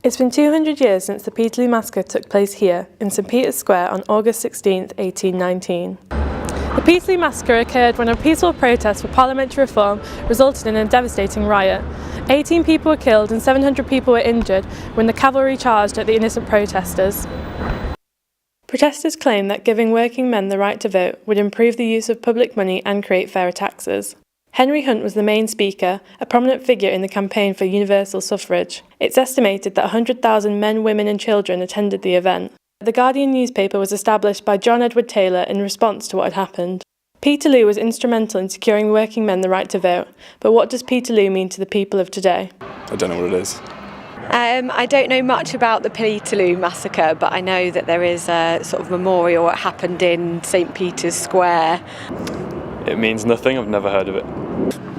It's been 200 years since the Peterloo massacre took place here, in St Peter's Square on August 16, 1819. The Peterloo massacre occurred when a peaceful protest for parliamentary reform resulted in a devastating riot. 18 people were killed and 700 people were injured when the cavalry charged at the innocent protesters. Protesters claimed that giving working men the right to vote would improve the use of public money and create fairer taxes. Henry Hunt was the main speaker, a prominent figure in the campaign for universal suffrage. It's estimated that 100,000 men, women and children attended the event. The Guardian newspaper was established by John Edward Taylor in response to what had happened. Peterloo was instrumental in securing working men the right to vote, but what does Peterloo mean to the people of today? I don't know what it is. I don't know much about the Peterloo massacre, but I know that there is a sort of memorial that happened in St Peter's Square. It means nothing, I've never heard of it.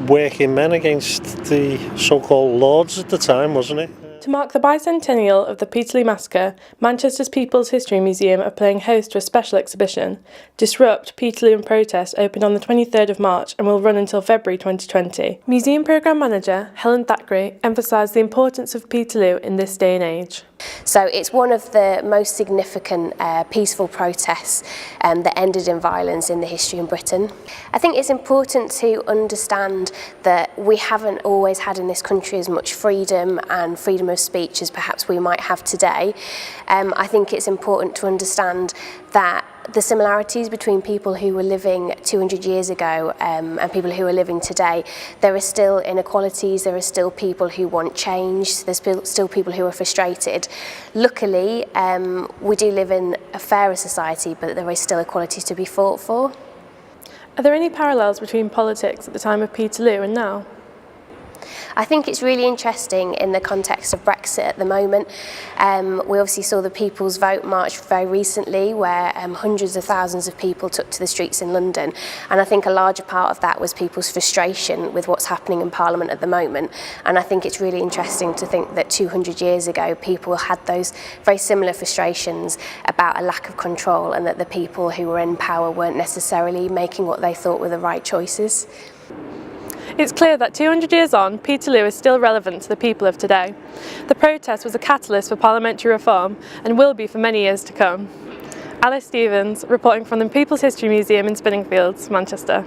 Working men against the so-called lords at the time, wasn't it? To mark the bicentennial of the Peterloo massacre, Manchester's People's History Museum are playing host to a special exhibition. Disrupt, Peterloo and Protest opened on the 23rd of March and will run until February 2020. Museum Programme Manager Helen Thackeray emphasised the importance of Peterloo in this day and age. So it's one of the most significant peaceful protests that ended in violence in the history in Britain. I think it's important to understand that we haven't always had in this country as much freedom and freedom of speech as perhaps we might have today. I think it's important to understand that the similarities between people who were living 200 years ago and people who are living today, there are still inequalities, there are still people who want change, there's still people who are frustrated. Luckily, we do live in a fairer society, but there is still equality to be fought for. Are there any parallels between politics at the time of Peterloo and now? I think it's really interesting in the context of Brexit at the moment. We obviously saw the People's Vote march very recently where hundreds of thousands of people took to the streets in London, and I think a larger part of that was people's frustration with what's happening in Parliament at the moment. And I think it's really interesting to think that 200 years ago people had those very similar frustrations about a lack of control, and that the people who were in power weren't necessarily making what they thought were the right choices. It's clear that 200 years on, Peterloo is still relevant to the people of today. The protest was a catalyst for parliamentary reform and will be for many years to come. Alice Stevens, reporting from the People's History Museum in Spinningfields, Manchester.